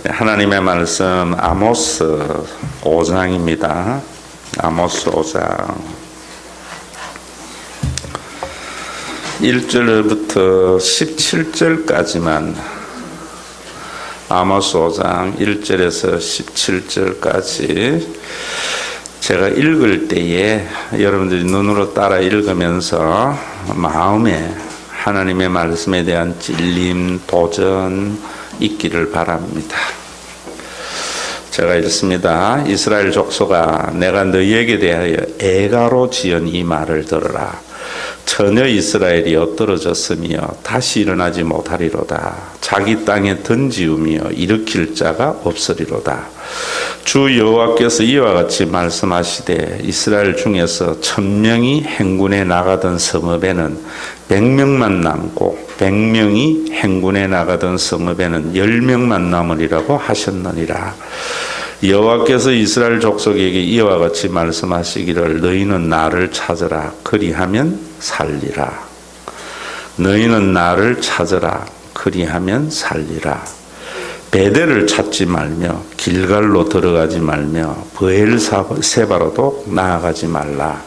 하나님의 말씀 아모스 5장입니다. 아모스 5장 1절부터 17절까지만 아모스 5장 1절에서 17절까지 제가 읽을 때에 여러분들이 눈으로 따라 읽으면서 마음에 하나님의 말씀에 대한 찔림, 도전 있기를 바랍니다. 제가 읽습니다. 이스라엘 족속아, 내가 너희에게 대하여 애가로 지은 이 말을 들으라. 전혀 이스라엘이 엇떨어졌으며 다시 일어나지 못하리로다. 자기 땅에 던지우며 일으킬 자가 없으리로다. 주 여호와께서 이와 같이 말씀하시되 이스라엘 중에서 1000명이 행군에 나가던 성읍에는 100명만 남고 100명이 행군에 나가던 성읍에는 10명만 남으리라고 하셨느니라. 여호와께서 이스라엘 족속에게 이와 같이 말씀하시기를 너희는 나를 찾으라. 그리하면 살리라. 너희는 나를 찾으라. 그리하면 살리라. 베델을 찾지 말며 길갈로 들어가지 말며 브엘세바로도 나아가지 말라.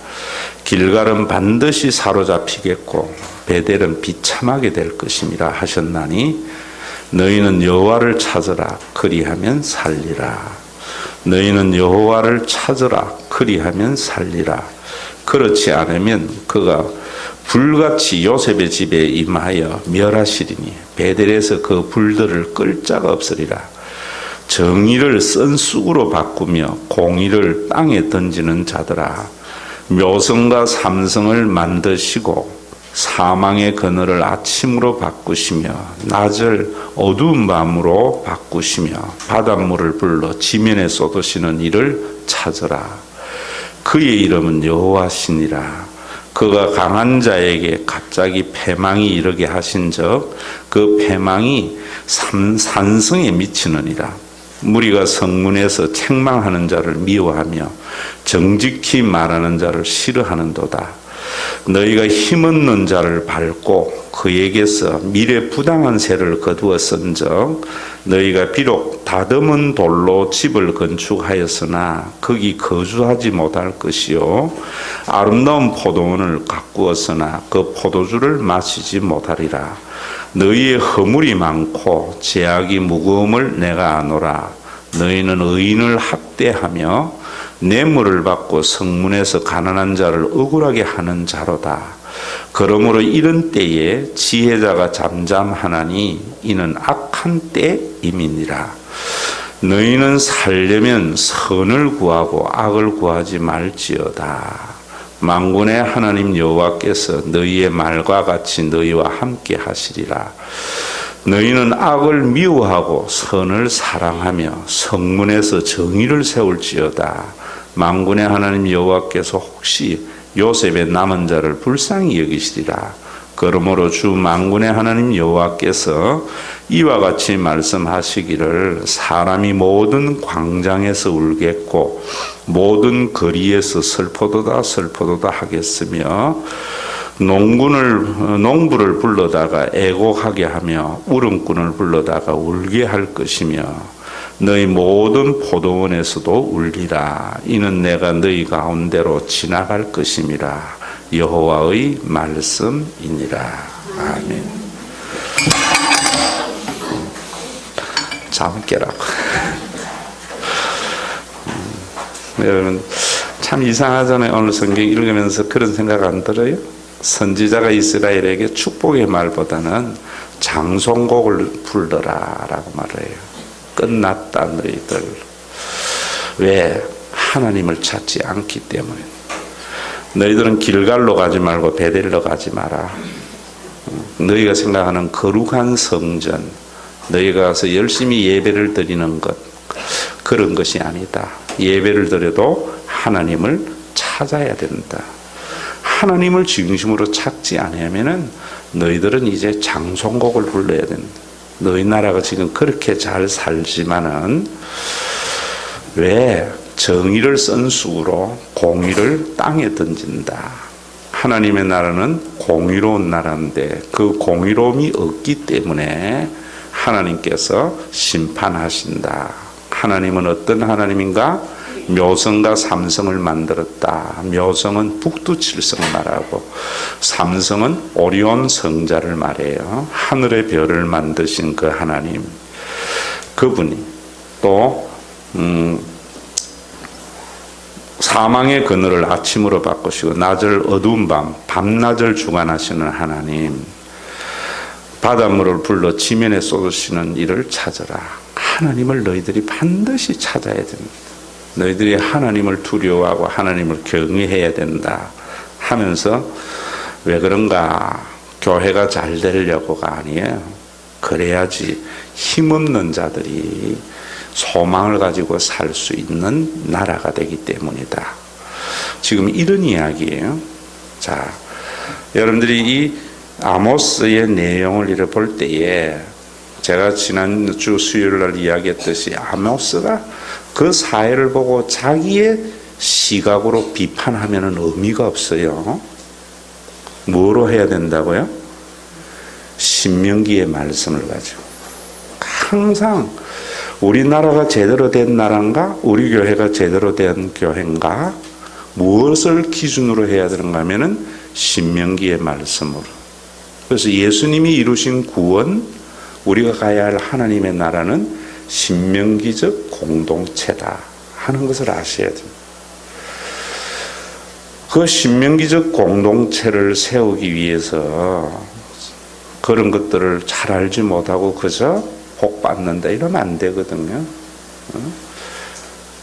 길갈은 반드시 사로잡히겠고 베델은 비참하게 될 것임이라 하셨나니 너희는 여호와를 찾으라. 그리하면 살리라. 너희는 여호와를 찾으라. 그리하면 살리라. 그렇지 않으면 그가 불같이 요셉의 집에 임하여 멸하시리니 베델에서 그 불들을 끌 자가 없으리라. 정의를 쓴 쑥으로 바꾸며 공의를 땅에 던지는 자들아, 묘성과 삼성을 만드시고 사망의 그늘을 아침으로 바꾸시며 낮을 어두운 밤으로 바꾸시며 바닷물을 불러 지면에 쏟으시는 이를 찾으라. 그의 이름은 여호와시니라. 그가 강한 자에게 갑자기 패망이 이르게 하신즉 그 패망이 산성에 미치느니라. 무리가 성문에서 책망하는 자를 미워하며 정직히 말하는 자를 싫어하는도다. 너희가 힘없는 자를 밟고 그에게서 미래 부당한 새를 거두어 쓴즉 너희가 비록 다듬은 돌로 집을 건축하였으나 거기 거주하지 못할 것이요 아름다운 포도원을 가꾸었으나 그 포도주를 마시지 못하리라. 너희의 허물이 많고 죄악이 무거움을 내가 아노라. 너희는 의인을 학대하며 뇌물을 받고 성문에서 가난한 자를 억울하게 하는 자로다. 그러므로 이런 때에 지혜자가 잠잠하나니 이는 악한 때임이니라. 너희는 살려면 선을 구하고 악을 구하지 말지어다. 만군의 하나님 여호와께서 너희의 말과 같이 너희와 함께 하시리라. 너희는 악을 미워하고 선을 사랑하며 성문에서 정의를 세울지어다. 만군의 하나님 여호와께서 혹시 요셉의 남은 자를 불쌍히 여기시리라. 그러므로 주 만군의 하나님 여호와께서 이와 같이 말씀하시기를 사람이 모든 광장에서 울겠고 모든 거리에서 슬퍼도다 하겠으며 농부를 불러다가 애곡하게 하며 울음꾼을 불러다가 울게 할 것이며 너희 모든 포도원에서도 울리라. 이는 내가 너희 가운데로 지나갈 것임이라. 여호와의 말씀이니라. 아멘. 잠 깨라고. 여러분 참 이상하잖아요. 오늘 성경 읽으면서 그런 생각 안 들어요? 선지자가 이스라엘에게 축복의 말보다는 장송곡을 불러라 라고 말해요. 끝났다 너희들. 왜? 하나님을 찾지 않기 때문에. 너희들은 길갈로 가지 말고 베델로 가지 마라. 너희가 생각하는 거룩한 성전, 너희가 가서 열심히 예배를 드리는 것, 그런 것이 아니다. 예배를 드려도 하나님을 찾아야 된다. 하나님을 중심으로 찾지 않으면은 너희들은 이제 장송곡을 불러야 된다. 너희 나라가 지금 그렇게 잘 살지만은 왜 정의를 쓴 쑥으로 공의를 땅에 던진다. 하나님의 나라는 공의로운 나라인데 그 공의로움이 없기 때문에 하나님께서 심판하신다. 하나님은 어떤 하나님인가? 묘성과 삼성을 만들었다. 묘성은 북두칠성을 말하고 삼성은 오리온 성자를 말해요. 하늘의 별을 만드신 그 하나님, 그분이 또 사망의 그늘을 아침으로 바꾸시고 낮을 어두운 밤, 밤낮을 주관하시는 하나님, 바닷물을 불러 지면에 쏟으시는 이를 찾아라. 하나님을 너희들이 반드시 찾아야 됩니다. 너희들이 하나님을 두려워하고 하나님을 경외해야 된다 하면서, 왜 그런가? 교회가 잘 되려고가 아니에요. 그래야지 힘없는 자들이 소망을 가지고 살 수 있는 나라가 되기 때문이다. 지금 이런 이야기예요. 자, 여러분들이 이 아모스의 내용을 이렇게 볼 때에, 제가 지난주 수요일 날 이야기했듯이 아모스가 그 사회를 보고 자기의 시각으로 비판하면 의미가 없어요. 뭐로 해야 된다고요? 신명기의 말씀을 가지고. 항상 우리나라가 제대로 된 나라인가? 우리 교회가 제대로 된 교회인가? 무엇을 기준으로 해야 되는가 하면은 신명기의 말씀으로. 그래서 예수님이 이루신 구원, 우리가 가야 할 하나님의 나라는 신명기적 공동체다 하는 것을 아셔야 됩니다. 그 신명기적 공동체를 세우기 위해서 그런 것들을 잘 알지 못하고 그저 복 받는다 이러면 안 되거든요.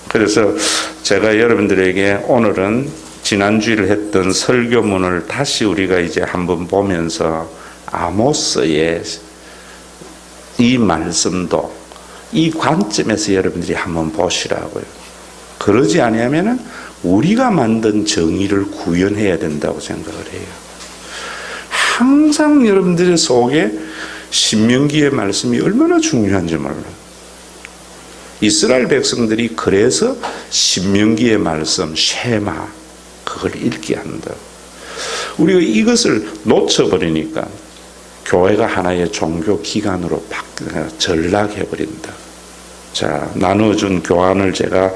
그래서 제가 여러분들에게 오늘은 지난주에 했던 설교문을 다시 우리가 이제 한번 보면서 아모스의 이 말씀도 이 관점에서 여러분들이 한번 보시라고요. 그러지 아니하면은 우리가 만든 정의를 구현해야 된다고 생각을 해요. 항상 여러분들의 속에 신명기의 말씀이 얼마나 중요한지 몰라요. 이스라엘 백성들이 그래서 신명기의 말씀, 쉐마, 그걸 읽게 한다. 우리가 이것을 놓쳐버리니까 교회가 하나의 종교 기관으로 전락해버린다. 자, 나누어준 교환을 제가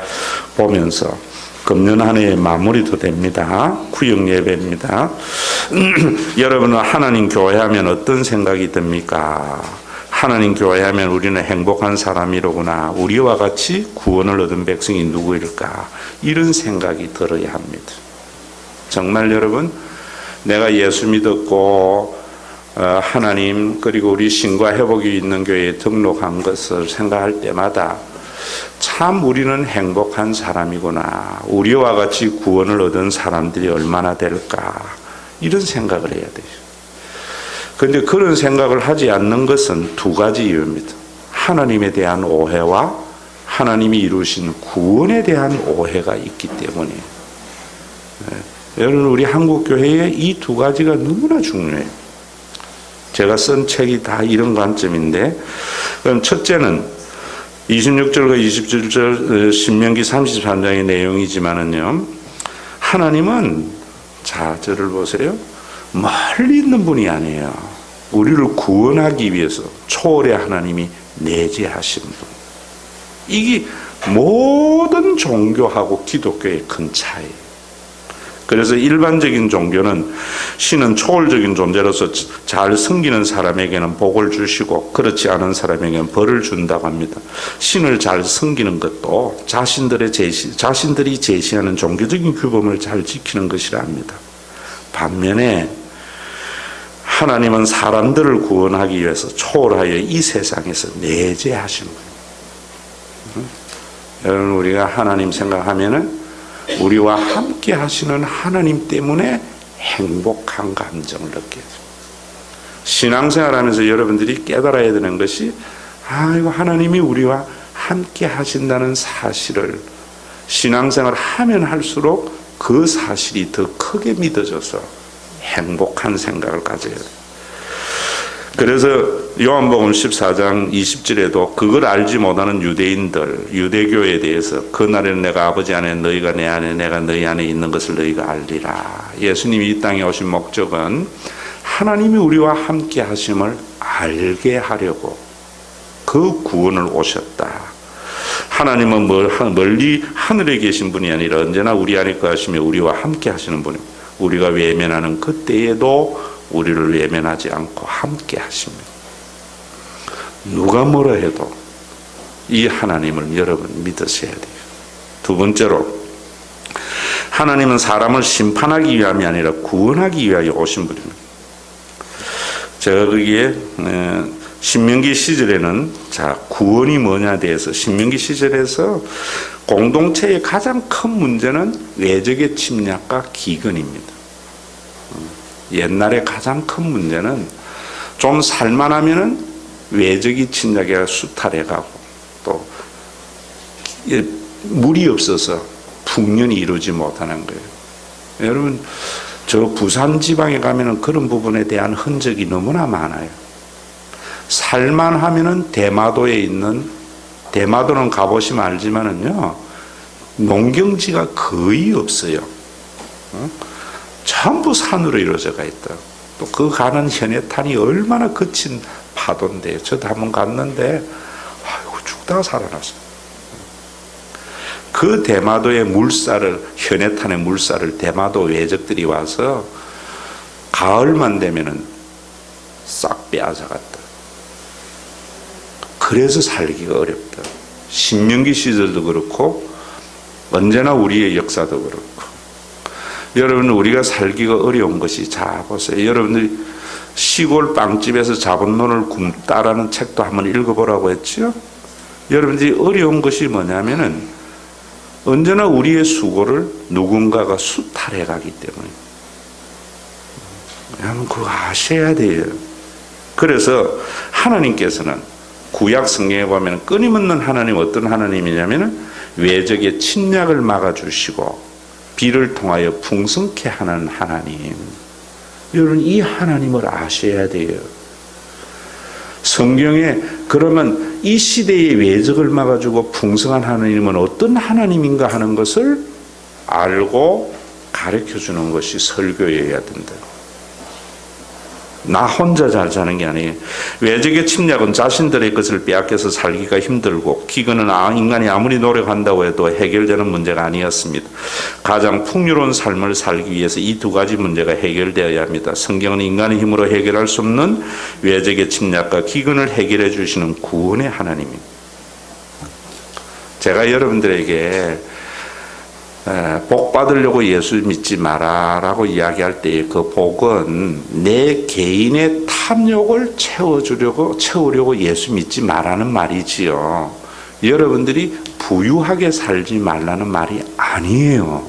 보면서 금년 한 해의 마무리도 됩니다. 구역 예배입니다. 여러분은 하나님 교회하면 어떤 생각이 듭니까? 하나님 교회하면 우리는 행복한 사람이로구나. 우리와 같이 구원을 얻은 백성이 누구일까? 이런 생각이 들어야 합니다. 정말 여러분, 내가 예수 믿었고 하나님 그리고 우리 신과 회복이 있는 교회에 등록한 것을 생각할 때마다 참 우리는 행복한 사람이구나. 우리와 같이 구원을 얻은 사람들이 얼마나 될까? 이런 생각을 해야 돼요. 그런데 그런 생각을 하지 않는 것은 두 가지 이유입니다. 하나님에 대한 오해와 하나님이 이루신 구원에 대한 오해가 있기 때문이에요. 여러분, 우리 한국교회에 이 두 가지가 너무나 중요해요. 제가 쓴 책이 다 이런 관점인데, 그럼 첫째는 26절과 27절 신명기 33장의 내용이지만은요, 하나님은, 자, 저를 보세요. 멀리 있는 분이 아니에요. 우리를 구원하기 위해서 초월의 하나님이 내재하신 분. 이게 모든 종교하고 기독교의 큰 차이예요. 그래서 일반적인 종교는 신은 초월적인 존재로서 잘 섬기는 사람에게는 복을 주시고 그렇지 않은 사람에게는 벌을 준다고 합니다. 신을 잘 섬기는 것도 자신들이 제시하는 종교적인 규범을 잘 지키는 것이라 합니다. 반면에 하나님은 사람들을 구원하기 위해서 초월하여 이 세상에서 내재하신 거예요. 여러분, 우리가 하나님 생각하면은 우리와 함께 하시는 하나님 때문에 행복한 감정을 느껴요. 신앙생활하면서 여러분들이 깨달아야 되는 것이, 이거 하나님이 우리와 함께 하신다는 사실을 신앙생활 하면 할수록 그 사실이 더 크게 믿어져서 행복한 생각을 가져야 돼요. 그래서 요한복음 14장 20절에도 그걸 알지 못하는 유대인들, 유대교에 대해서 그날에는 내가 아버지 안에 너희가 내 안에 내가 너희 안에 있는 것을 너희가 알리라. 예수님이 이 땅에 오신 목적은 하나님이 우리와 함께 하심을 알게 하려고, 그 구원을 오셨다. 하나님은 멀리 하늘에 계신 분이 아니라 언제나 우리 안에 거하시며 우리와 함께 하시는 분입니다. 우리가 외면하는 그때에도 우리를 외면하지 않고 함께 하십니다. 누가 뭐라 해도 이 하나님을 여러분 믿으셔야 돼요. 두 번째로, 하나님은 사람을 심판하기 위함이 아니라 구원하기 위하여 오신 분입니다. 제가 거기에 신명기 시절에는 구원이 뭐냐에 대해서 신명기 시절에서 공동체의 가장 큰 문제는 외적의 침략과 기근입니다. 옛날에 가장 큰 문제는 좀 살만하면은 외적이 침략에 수탈해가고 또 물이 없어서 풍년이 이루지 못하는 거예요. 여러분, 저 부산 지방에 가면은 그런 부분에 대한 흔적이 너무나 많아요. 살만하면은 대마도에 있는, 대마도는 가보시면 알지만은요, 농경지가 거의 없어요. 전부 산으로 이루어져가 있다. 또 그 가는 현해탄이 얼마나 거친 파도인데요. 저도 한번 갔는데, 아이고, 죽다가 살아났어요. 그 대마도의 물살을, 현해탄의 물살을 대마도 외적들이 와서 가을만 되면은 싹 빼앗아갔다. 그래서 살기가 어렵다. 신명기 시절도 그렇고 언제나 우리의 역사도 그렇고. 여러분, 우리가 살기가 어려운 것이, 자 보세요. 여러분들이 시골 빵집에서 잡은 논을 굶다라는 책도 한번 읽어보라고 했죠. 여러분들이 어려운 것이 뭐냐면은 언제나 우리의 수고를 누군가가 수탈해 가기 때문에. 여러분, 그거 아셔야 돼요. 그래서 하나님께서는 구약 성경에 보면 끊임없는 하나님, 어떤 하나님이냐면 외적의 침략을 막아주시고 비를 통하여 풍성케 하는 하나님. 여러분, 이 하나님을 아셔야 돼요. 성경에 그러면 이 시대의 외적을 막아주고 풍성한 하나님은 어떤 하나님인가 하는 것을 알고 가르쳐주는 것이 설교여야 된다. 나 혼자 잘 사는 게 아니에요. 외적의 침략은 자신들의 것을 빼앗겨서 살기가 힘들고 기근은 인간이 아무리 노력한다고 해도 해결되는 문제가 아니었습니다. 가장 풍요로운 삶을 살기 위해서 이 두 가지 문제가 해결되어야 합니다. 성경은 인간의 힘으로 해결할 수 없는 외적의 침략과 기근을 해결해 주시는 구원의 하나님입니다. 제가 여러분들에게 복 받으려고 예수 믿지 마라 라고 이야기할 때 그 복은 내 개인의 탐욕을 채우려고 예수 믿지 마라는 말이지요. 여러분들이 부유하게 살지 말라는 말이 아니에요.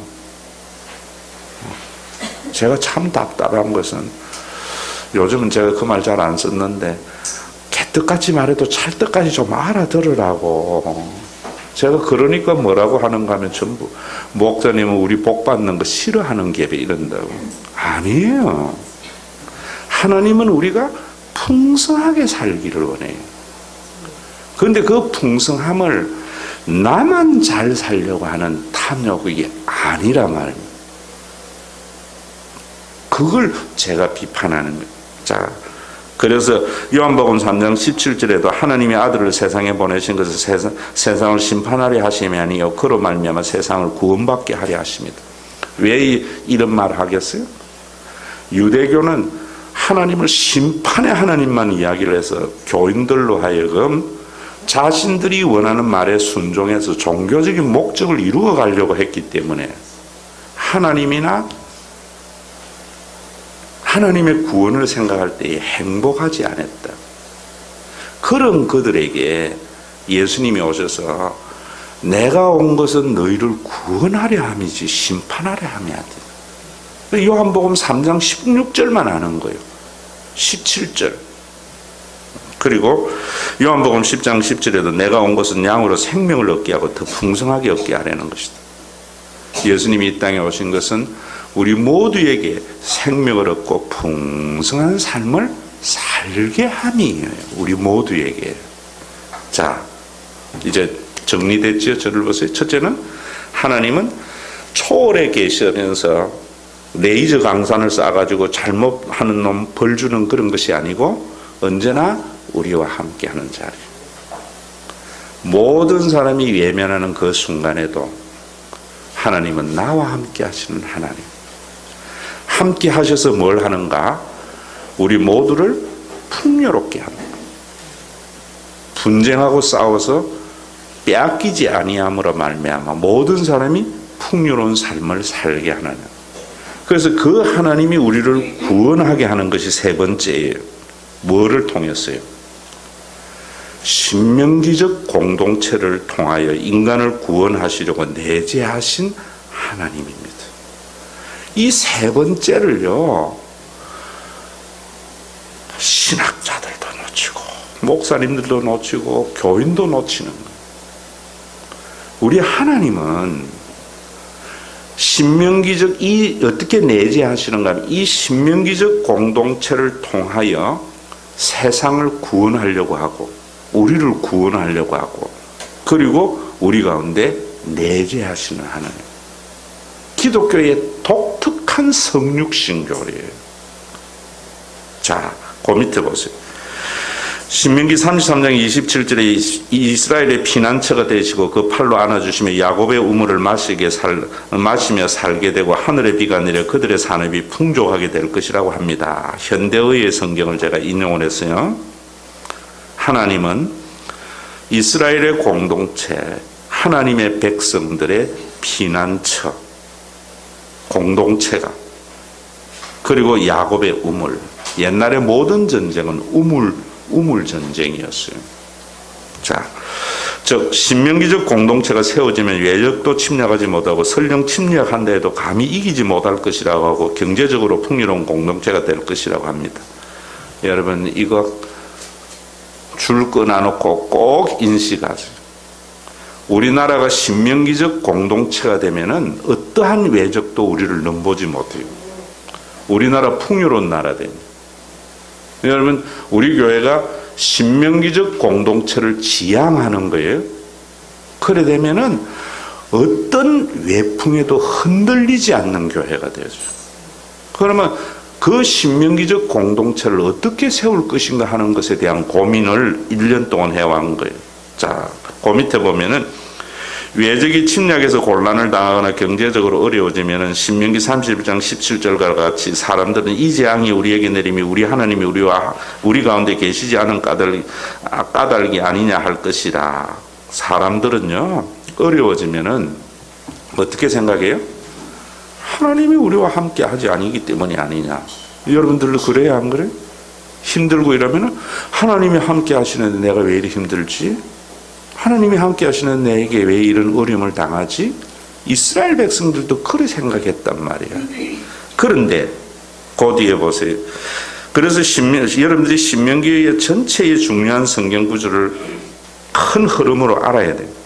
제가 참 답답한 것은, 요즘은 제가 그 말 잘 안 썼는데 개떡같이 말해도 찰떡같이 좀 알아들으라고. 제가 그러니까 뭐라고 하는가 하면 전부 목사님은 우리 복 받는 거 싫어하는 게 이런다고. 아니에요. 하나님은 우리가 풍성하게 살기를 원해요. 그런데 그 풍성함을 나만 잘 살려고 하는 탐욕이 아니라 말입니다. 그걸 제가 비판하는 거예요. 자, 그래서 요한복음 3장 17절에도 하나님의 아들을 세상에 보내신 것은 세상을 심판하려 하심이 아니요 그로 말미암아 세상을 구원받게 하려 하십니다. 왜 이런 말을 하겠어요? 유대교는 하나님을 심판의 하나님만 이야기를 해서 교인들로 하여금 자신들이 원하는 말에 순종해서 종교적인 목적을 이루어 가려고 했기 때문에 하나님이나 하나님의 구원을 생각할 때에 행복하지 않았다. 그런 그들에게 예수님이 오셔서 내가 온 것은 너희를 구원하려 함이지 심판하려 함이 아니라. 요한복음 3장 16절만 아는 거예요. 17절. 그리고 요한복음 10장 10절에도 내가 온 것은 양으로 생명을 얻게 하고 더 풍성하게 얻게 하려는 것이다. 예수님이 이 땅에 오신 것은 우리 모두에게 생명을 얻고 풍성한 삶을 살게 함이에요. 우리 모두에게. 자, 이제 정리됐죠? 저를 보세요. 첫째는 하나님은 초월에 계시면서 레이저 강산을 쏴가지고 잘못하는 놈 벌 주는 그런 것이 아니고 언제나 우리와 함께하는 자리. 모든 사람이 외면하는 그 순간에도 하나님은 나와 함께 하시는 하나님. 함께 하셔서 뭘 하는가? 우리 모두를 풍요롭게 합니다. 분쟁하고 싸워서 빼앗기지 아니함으로 말미암아 모든 사람이 풍요로운 삶을 살게 하는. 그래서 그 하나님이 우리를 구원하게 하는 것이 세 번째예요. 뭐를 통해서요? 신명기적 공동체를 통하여 인간을 구원하시려고 내재하신 하나님입니다. 이 세 번째를요, 신학자들도 놓치고 목사님들도 놓치고 교인도 놓치는 거예요. 우리 하나님은 신명기적 이 어떻게 내재하시는가 하면 이 신명기적 공동체를 통하여 세상을 구원하려고 하고 우리를 구원하려고 하고 그리고 우리 가운데 내재하시는 하나님. 기독교의 독특한 성육신교리예요. 자, 그 밑에 보세요. 신명기 33장 27절에 이스라엘의 피난처가 되시고 그 팔로 안아주시며 야곱의 우물을 마시며 살게 되고 하늘의 비가 내려 그들의 산업이 풍족하게 될 것이라고 합니다. 현대의 성경을 제가 인용을 했어요. 하나님은 이스라엘의 공동체, 하나님의 백성들의 피난처, 공동체가 그리고 야곱의 우물. 옛날의 모든 전쟁은 우물 전쟁이었어요. 자, 즉 신명기적 공동체가 세워지면 외적도 침략하지 못하고 설령 침략한다 해도 감히 이기지 못할 것이라고 하고 경제적으로 풍요로운 공동체가 될 것이라고 합니다. 여러분 이거 줄 끊어놓고 꼭 인식하세요. 우리나라가 신명기적 공동체가 되면은 어떠한 외적도 우리를 넘보지 못해요. 우리나라 풍요로운 나라 됩니다. 여러분 우리 교회가 신명기적 공동체를 지향하는 거예요. 그래 되면은 어떤 외풍에도 흔들리지 않는 교회가 되죠. 그러면 그 신명기적 공동체를 어떻게 세울 것인가 하는 것에 대한 고민을 1년 동안 해왔는 거예요. 자, 그 밑에 보면은 외적이 침략해서 곤란을 당하거나 경제적으로 어려워지면은 신명기 31장 17절과 같이 사람들은 이 재앙이 우리에게 내림이 우리 하나님이 우리 가운데 계시지 않은 까닭이 아니냐 할 것이라. 사람들은요 어려워지면은 어떻게 생각해요? 하나님이 우리와 함께 하지 아니기 때문이 아니냐. 여러분들도 그래요 안 그래요? 힘들고 이러면은 하나님이 함께 하시는데 내가 왜 이리 힘들지? 하나님이 함께 하시는 내게 왜 이런 어려움을 당하지? 이스라엘 백성들도 그렇게 생각했단 말이에요. 그런데 그 뒤에 보세요. 그래서 여러분들이 신명기의 전체의 중요한 성경 구조를 큰 흐름으로 알아야 돼요.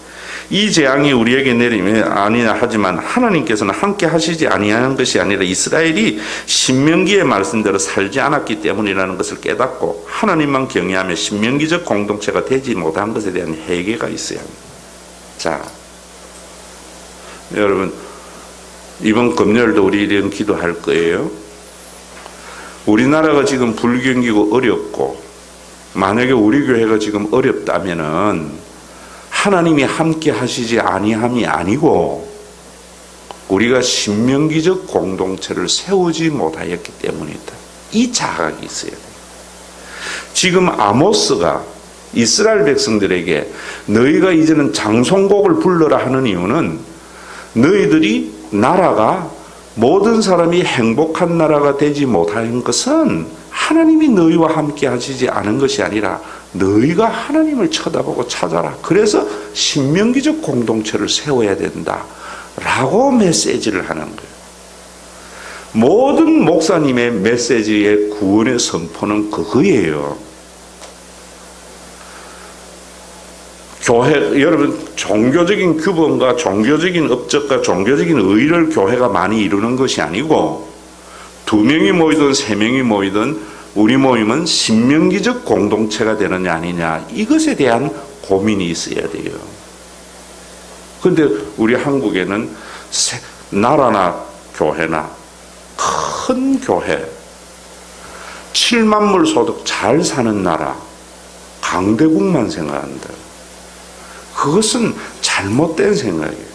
이 재앙이 우리에게 내리면 아니냐 하지만 하나님께서는 함께 하시지 아니하는 것이 아니라 이스라엘이 신명기의 말씀대로 살지 않았기 때문이라는 것을 깨닫고 하나님만 경외하며 신명기적 공동체가 되지 못한 것에 대한 회개가 있어야 합니다. 자, 여러분 이번 금요일도 우리 이런 기도할 거예요. 우리나라가 지금 불경기고 어렵고 만약에 우리 교회가 지금 어렵다면은 하나님이 함께 하시지 아니함이 아니고 우리가 신명기적 공동체를 세우지 못하였기 때문이다. 이 자각이 있어야 돼요. 지금 아모스가 이스라엘 백성들에게 너희가 이제는 장송곡을 불러라 하는 이유는 너희들이 나라가 모든 사람이 행복한 나라가 되지 못하는 것은 하나님이 너희와 함께 하시지 않은 것이 아니라 너희가 하나님을 쳐다보고 찾아라. 그래서 신명기적 공동체를 세워야 된다 라고 메시지를 하는 거예요. 모든 목사님의 메시지의 구원의 선포는 그거예요. 교회, 여러분 종교적인 규범과 종교적인 업적과 종교적인 의를 교회가 많이 이루는 것이 아니고 2명이 모이든 3명이 모이든 우리 모임은 신명기적 공동체가 되느냐 아니냐 이것에 대한 고민이 있어야 돼요. 그런데 우리 한국에는 나라나 교회나 큰 교회 7만 불 소득 잘 사는 나라 강대국만 생각한다. 그것은 잘못된 생각이에요.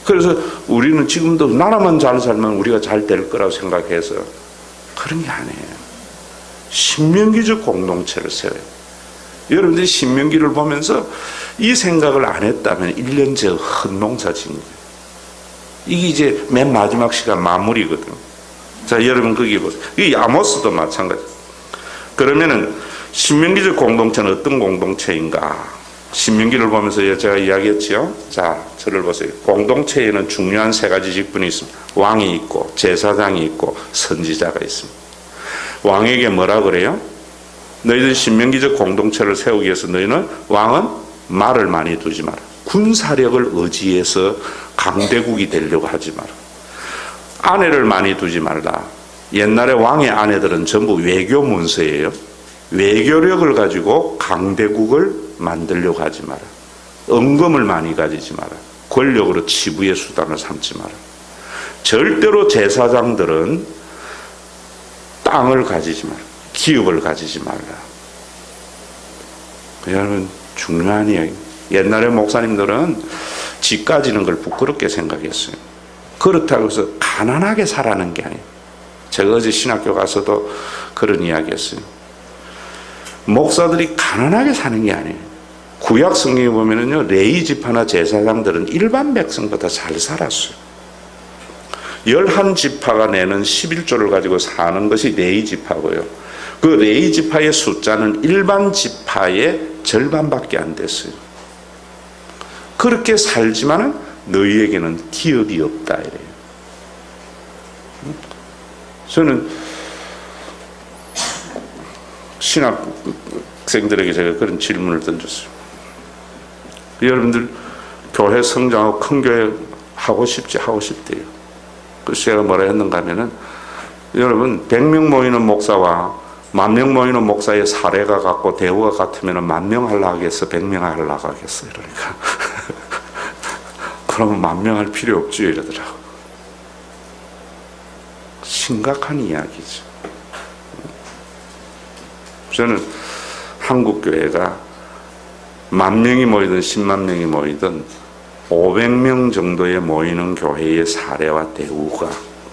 그래서 우리는 지금도 나라만 잘 살면 우리가 잘 될 거라고 생각해서 그런 게 아니에요. 신명기적 공동체를 세워요. 여러분들이 신명기를 보면서 이 생각을 안 했다면 1년째 헛농사 진 거예요. 이게 이제 맨 마지막 시간 마무리거든. 자, 여러분 거기 보세요. 이 아모스도 마찬가지. 그러면은 신명기적 공동체는 어떤 공동체인가? 신명기를 보면서 제가 이야기했죠. 자, 저를 보세요. 공동체에는 중요한 세 가지 직분이 있습니다. 왕이 있고 제사장이 있고 선지자가 있습니다. 왕에게 뭐라 그래요? 너희들 신명기적 공동체를 세우기 위해서 너희는 왕은 말을 많이 두지 마라. 군사력을 의지해서 강대국이 되려고 하지 마라. 아내를 많이 두지 말라. 옛날에 왕의 아내들은 전부 외교 문서예요. 외교력을 가지고 강대국을 만들려고 하지 마라. 은금을 많이 가지지 마라. 권력으로 치부의 수단을 삼지 마라. 절대로 제사장들은 땅을 가지지 마라. 기업을 가지지 말라. 여러분 중요한 이야기. 옛날에 목사님들은 집 가지는 걸 부끄럽게 생각했어요. 그렇다고 해서 가난하게 살라는 게 아니에요. 제가 어제 신학교 가서도 그런 이야기 했어요. 목사들이 가난하게 사는 게 아니에요. 구약 성경에 보면은요, 레위 지파나 제사장들은 일반 백성보다 잘 살았어요. 11지파가 내는 11조를 가지고 사는 것이 레위 지파고요. 그 레위 지파의 숫자는 일반 지파의 절반밖에 안 됐어요. 그렇게 살지만은 너희에게는 기업이 없다 이래요. 저는 신학생들에게 제가 그런 질문을 던졌어요. 여러분들 교회 성장하고 큰 교회 하고 싶지? 하고 싶대요. 그래서 제가 뭐라 했는가 하면은 여러분 100명 모이는 목사와 10,000명 모이는 목사의 사례가 같고 대우가 같으면 10,000명 하려고 하겠어? 100명 하려고 하겠어? 이러니까 그러면 10,000명 할 필요 없죠 이러더라고. 심각한 이야기죠. 저는 한국 교회가 10,000명이 모이든 100,000 명이 모이든 500명 정도에 모이는 교회의 사례와 대우가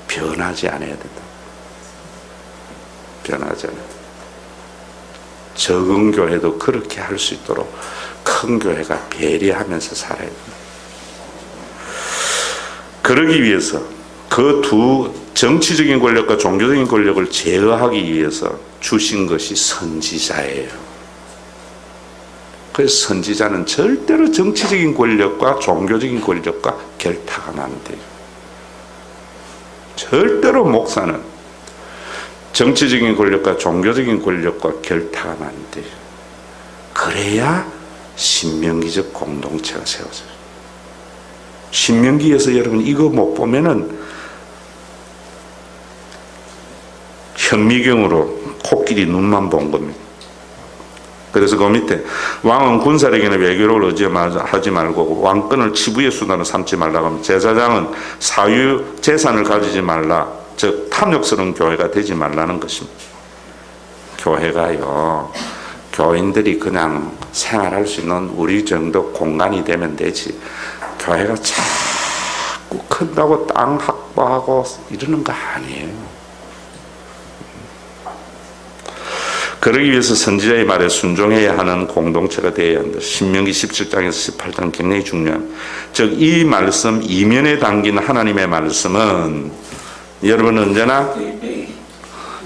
변하지 않아야 된다. 변하지 않아야 된다. 적은 교회도 그렇게 할 수 있도록 큰 교회가 배려하면서 살아야 된다. 그러기 위해서 그 두 정치적인 권력과 종교적인 권력을 제어하기 위해서 주신 것이 선지자예요. 그래서 선지자는 절대로 정치적인 권력과 종교적인 권력과 결탁하면 안 돼요. 절대로 목사는 정치적인 권력과 종교적인 권력과 결탁하면 안 돼요. 그래야 신명기적 공동체가 세워져요. 신명기에서 여러분 이거 못 보면은 현미경으로 코끼리 눈만 본 겁니다. 그래서 그 밑에 왕은 군사력이나 외교를 의지하지 말고 왕권을 치부의 수단으로 삼지 말라고 합니다. 제사장은 사유 재산을 가지지 말라. 즉 탐욕스러운 교회가 되지 말라는 것입니다. 교회가요, 교인들이 그냥 생활할 수 있는 우리 정도 공간이 되면 되지, 교회가 자꾸 큰다고 땅 확보하고 이러는 거 아니에요. 그러기 위해서 선지자의 말에 순종해야 하는 공동체가 되어야 한다. 신명기 17장에서 18장 굉장히 중요합니다. 즉 이 말씀 이면에 담긴 하나님의 말씀은 여러분 언제나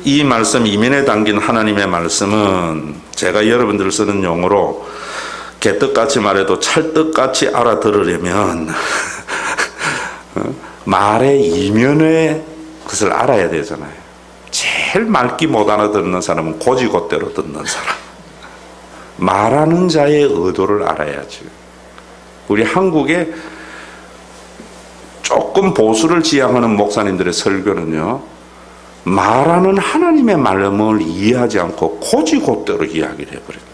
이 말씀 이면에 담긴 하나님의 말씀은 제가 여러분들 쓰는 용어로 개떡같이 말해도 찰떡같이 알아들으려면 말의 이면에 그것을 알아야 되잖아요. 제일 맑기 못 알아듣는 사람은 고지고대로 듣는 사람. 말하는 자의 의도를 알아야죠. 우리 한국에 조금 보수를 지향하는 목사님들의 설교는요, 말하는 하나님의 말씀을 이해하지 않고 고지고대로 이야기를 해버린다.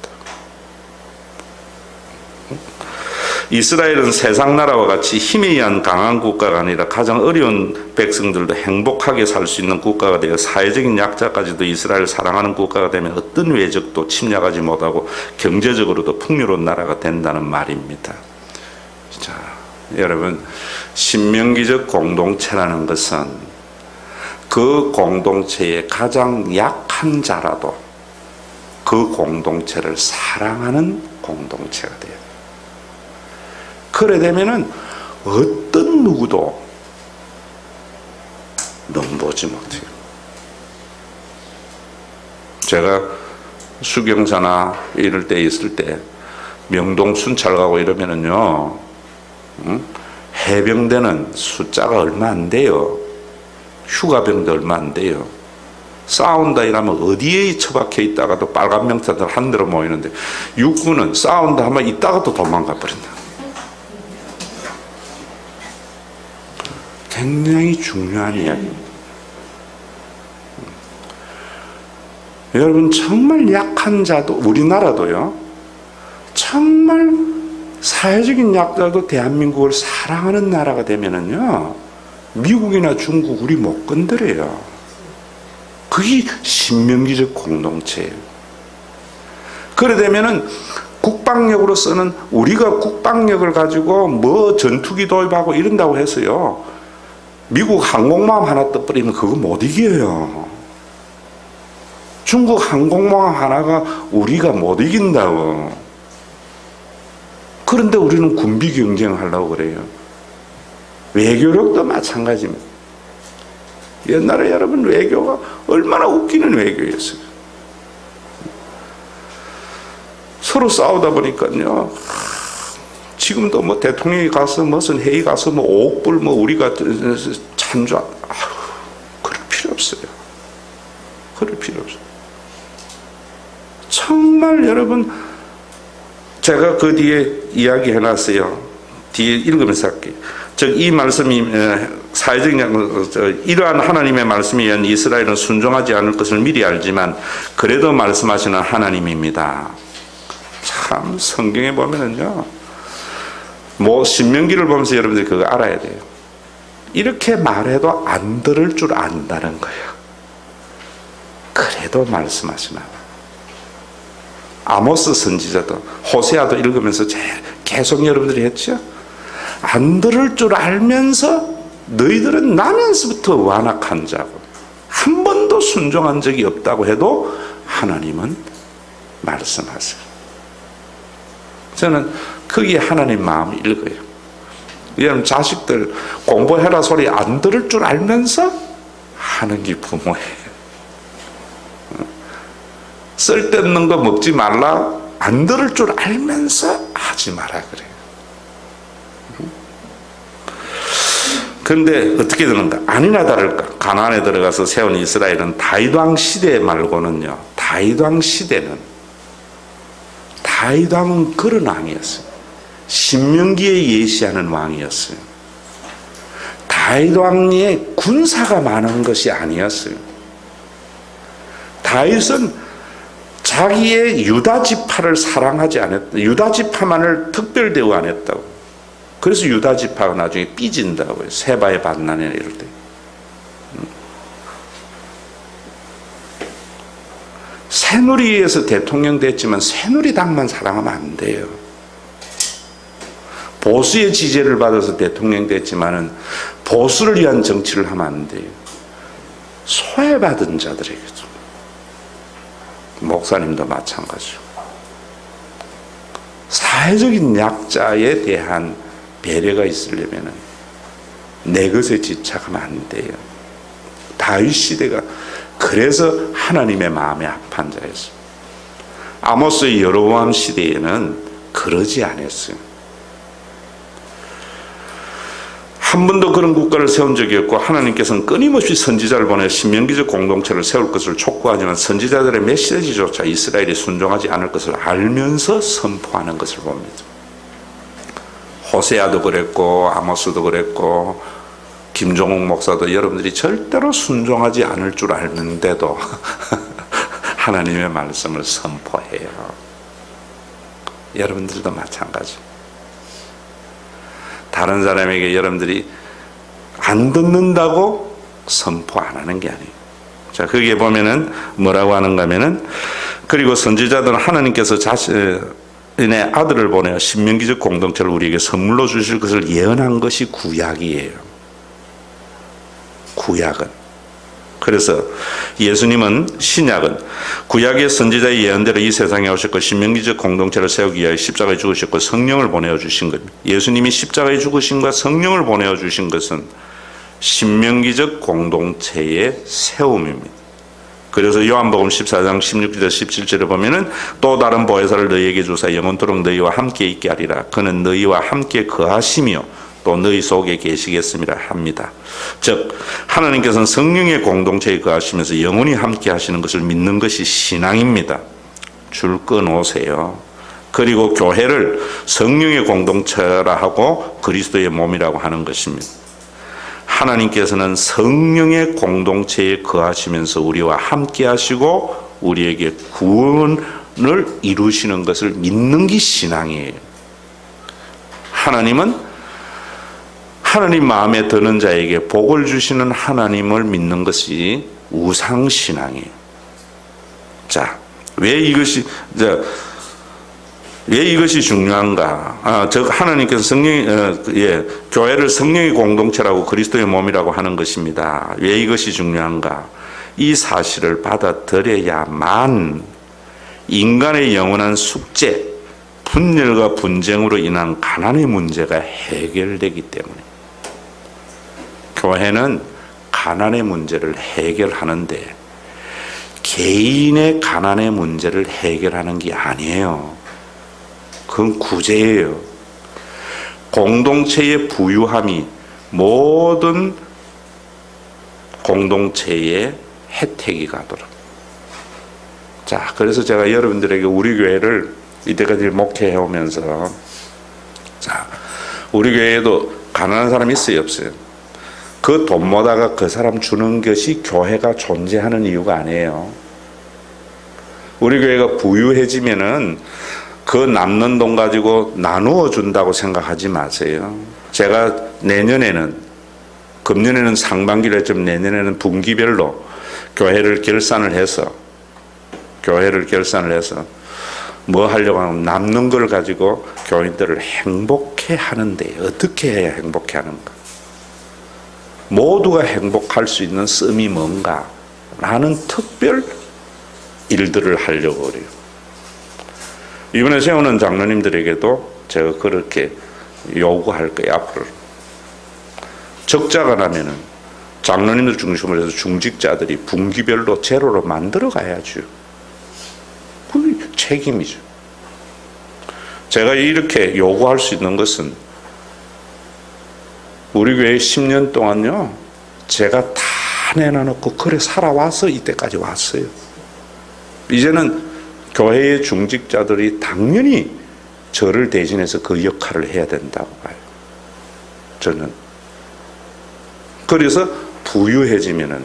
이스라엘은 세상 나라와 같이 힘에 의한 강한 국가가 아니라 가장 어려운 백성들도 행복하게 살 수 있는 국가가 되어 사회적인 약자까지도 이스라엘을 사랑하는 국가가 되면 어떤 외적도 침략하지 못하고 경제적으로도 풍요로운 나라가 된다는 말입니다. 자, 여러분, 신명기적 공동체라는 것은 그 공동체의 가장 약한 자라도 그 공동체를 사랑하는 공동체가 돼요. 그래 되면은 어떤 누구도 넘보지 못해요. 제가 수경사나 이럴 때 있을 때 명동 순찰 가고 이러면은요, 해병대는 숫자가 얼마 안 돼요. 휴가병도 얼마 안 돼요. 싸운다 이러면 어디에 처박혀 있다가도 빨간 명사들 한 대로 모이는데, 육군은 싸운다 하면 있다가도 도망가 버린다. 굉장히 중요한 이야기입니다. 여러분, 정말 약한 자도, 우리나라도요, 정말 사회적인 약자도 대한민국을 사랑하는 나라가 되면은요, 미국이나 중국 우리 못 건드려요. 그게 신명기적 공동체예요. 그래 되면은 국방력으로서는 우리가 국방력을 가지고 뭐 전투기 도입하고 이런다고 해서요, 미국 항공모함 하나 떠버리면 그거 못 이겨요. 중국 항공모함 하나가 우리가 못 이긴다고. 그런데 우리는 군비 경쟁하려고 그래요. 외교력도 마찬가지입니다. 옛날에 여러분 외교가 얼마나 웃기는 외교였어요. 서로 싸우다 보니까요, 지금도 뭐 대통령이 가서 무슨 회의 가서 뭐 5억 불 뭐 우리가 찬조, 그럴 필요 없어요. 그럴 필요 없어요. 정말 여러분, 제가 그 뒤에 이야기 해놨어요. 뒤에 읽으면서 할게요. 즉, 이 말씀이 사회적 이러한 하나님의 말씀에 의한 이스라엘은 순종하지 않을 것을 미리 알지만 그래도 말씀하시는 하나님입니다. 참, 성경에 보면은요, 뭐 신명기를 보면서 여러분들이 그거 알아야 돼요. 이렇게 말해도 안 들을 줄 안다는 거예요. 그래도 말씀하시나. 아모스 선지자도, 호세아도 읽으면서 계속 여러분들이 했죠. 안 들을 줄 알면서 너희들은 나면서부터 완악한 자고 한 번도 순종한 적이 없다고 해도 하나님은 말씀하세요. 저는 거기에 하나님 마음을 읽어요. 여러분, 자식들 공부해라 소리 안 들을 줄 알면서 하는 게 부모예요. 쓸데없는 거 먹지 말라, 안 들을 줄 알면서 하지 마라 그래요. 그런데 어떻게 되는가? 아니나 다를까, 가나안에 들어가서 세운 이스라엘은 다윗 왕 시대 말고는요, 다윗 왕은 그런 왕이었어요. 신명기에 예시하는 왕이었어요. 다윗 왕의 군사가 많은 것이 아니었어요. 다윗은 자기의 유다 지파를 사랑하지 않았다. 유다 지파만을 특별 대우 안 했다고. 그래서 유다 지파가 나중에 삐진다고요. 세바의 반난이나 이럴 때. 새누리에서 대통령 됐지만 새누리당만 사랑하면 안 돼요. 보수의 지지를 받아서 대통령 됐지만은 보수를 위한 정치를 하면 안 돼요. 소외받은 자들에게도. 목사님도 마찬가지고. 사회적인 약자에 대한 배려가 있으려면 내 것에 집착하면 안 돼요. 다윗 시대가 그래서 하나님의 마음에 합한 자였어요. 아모스의 여로보암 시대에는 그러지 않았어요. 한 번도 그런 국가를 세운 적이 없고 하나님께서는 끊임없이 선지자를 보내 신명기적 공동체를 세울 것을 촉구하지만 선지자들의 메시지조차 이스라엘이 순종하지 않을 것을 알면서 선포하는 것을 봅니다. 호세아도 그랬고 아모스도 그랬고 김종욱 목사도 여러분들이 절대로 순종하지 않을 줄 알는데도 하나님의 말씀을 선포해요. 여러분들도 마찬가지. 다른 사람에게 여러분들이 안 듣는다고 선포 안 하는 게 아니에요. 자, 거기에 보면은 뭐라고 하는가 하면은, 그리고 선지자들은 하나님께서 자신의 아들을 보내어 신명기적 공동체를 우리에게 선물로 주실 것을 예언한 것이 구약이에요. 구약은. 그래서 예수님은, 신약은 구약의 선지자의 예언대로 이 세상에 오셨고 신명기적 공동체를 세우기 위하여 십자가에 죽으셨고 성령을 보내어 주신 겁니다. 예수님이 십자가에 죽으심과 성령을 보내어 주신 것은 신명기적 공동체의 세움입니다. 그래서 요한복음 14장 16절 17절에 보면은 또 다른 보혜사를 너희에게 주사 영원토록 너희와 함께 있게 하리라. 그는 너희와 함께 거하시며 또 너희 속에 계시겠습니다 합니다. 즉 하나님께서는 성령의 공동체에 거하시면서 영원히 함께 하시는 것을 믿는 것이 신앙입니다. 줄 끊으세요. 그리고 교회를 성령의 공동체라 하고 그리스도의 몸이라고 하는 것입니다. 하나님께서는 성령의 공동체에 거하시면서 우리와 함께 하시고 우리에게 구원을 이루시는 것을 믿는 게 신앙이에요. 하나님은 하나님 마음에 드는 자에게 복을 주시는 하나님을 믿는 것이 우상신앙이에요. 자, 왜 이것이 중요한가? 즉 하나님께서 교회를 성령의 공동체라고 그리스도의 몸이라고 하는 것입니다. 왜 이것이 중요한가? 이 사실을 받아들여야만 인간의 영원한 숙제, 분열과 분쟁으로 인한 가난의 문제가 해결되기 때문에 교회는 가난의 문제를 해결하는데 개인의 가난의 문제를 해결하는 게 아니에요. 그건 구제예요. 공동체의 부유함이 모든 공동체의 혜택이 가도록. 자, 그래서 제가 여러분들에게 우리 교회를 이때까지 목회해 오면서, 자, 우리 교회에도 가난한 사람이 있어요, 없어요? 그 돈 모다가 그 사람 주는 것이 교회가 존재하는 이유가 아니에요. 우리 교회가 부유해지면은 그 남는 돈 가지고 나누어 준다고 생각하지 마세요. 제가 금년에는 상반기로 했지만 내년에는 분기별로 교회를 결산을 해서 뭐 하려고 하면 남는 걸 가지고 교인들을 행복해 하는데 어떻게 해야 행복해 하는가? 모두가 행복할 수 있는 씀이 뭔가? 라는 특별 일들을 하려고 그래요. 이번에 세우는 장로님들에게도 제가 그렇게 요구할 거예요, 앞으로. 적자가 나면은 장로님들 중심으로 해서 중직자들이 분기별로 제로로 만들어 가야죠. 그게 책임이죠. 제가 이렇게 요구할 수 있는 것은 우리 교회 10년 동안요, 제가 다 내놔놓고 그래 살아와서 이때까지 왔어요. 이제는 교회의 중직자들이 당연히 저를 대신해서 그 역할을 해야 된다고 봐요. 저는. 그래서 부유해지면은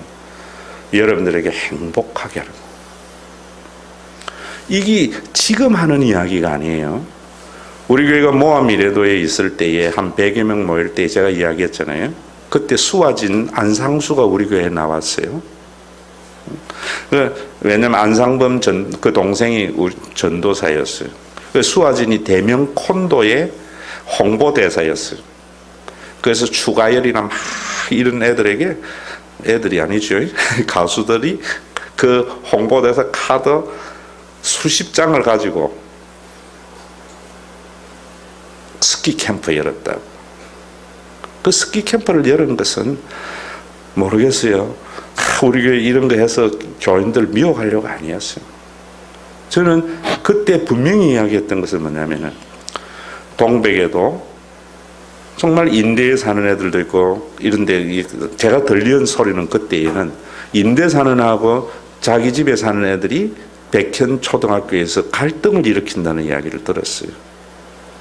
여러분들에게 행복하게 하는 거예요. 이게 지금 하는 이야기가 아니에요. 우리 교회가 모함 미래도에 있을 때에 한 100여 명 모일 때 제가 이야기했잖아요. 그때 수화진 안상수가 우리 교회에 나왔어요. 왜냐면 안상범 그 동생이 전도사였어요. 수화진이 대명 콘도의 홍보대사였어요. 그래서 추가열이나 막 이런 애들이 아니죠. 가수들이 그 홍보대사 카드 수십 장을 가지고 스키 캠프 열었다고. 그 스키 캠프를 여는 것은 모르겠어요. 우리 교회 이런 거 해서 교인들 미혹하려고 아니었어요. 저는 그때 분명히 이야기했던 것은 뭐냐면은 동백에도 정말 인대에 사는 애들도 있고 이런데 제가 들리는 소리는 그때에는 인대 사는 애하고 자기 집에 사는 애들이 백현 초등학교에서 갈등을 일으킨다는 이야기를 들었어요.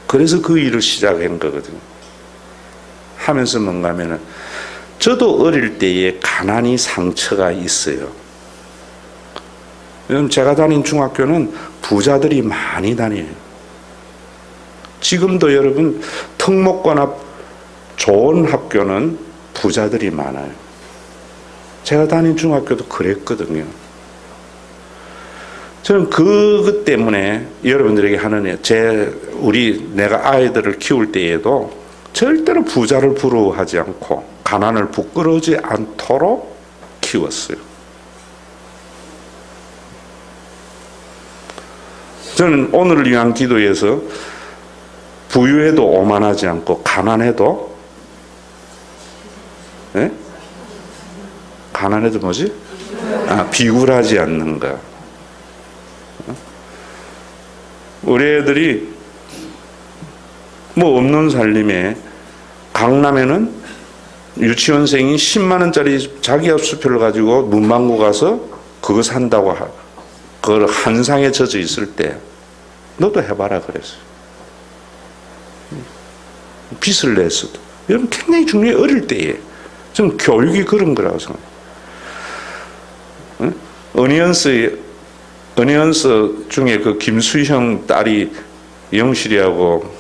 그래서 그 일을 시작한 거거든요. 하면서 뭔가 하면은 저도 어릴 때에 가난이 상처가 있어요. 제가 다닌 중학교는 부자들이 많이 다녀요. 지금도 여러분 특목관 앞 좋은 학교는 부자들이 많아요. 제가 다닌 중학교도 그랬거든요. 저는 그것 때문에 여러분들에게 하는 내가 아이들을 키울 때에도 절대로 부자를 부러워하지 않고 가난을 부끄러워하지 않도록 키웠어요. 저는 오늘을 위한 기도에서 부유해도 오만하지 않고 가난해도 가난해도 뭐지? 비굴하지 않는 거. 우리 애들이 뭐 없는 살림에 강남에는 유치원생이 10만 원짜리 자기 수표를 가지고 문방구 가서 그거 산다고 그걸 한상에 젖어 있을 때 너도 해봐라 그랬어요. 빚을 냈어도. 여러분 굉장히 중요해요. 어릴 때에. 저는 교육이 그런 거라고 생각해요. 어니언스 중에 그 김수형 딸이 영실이하고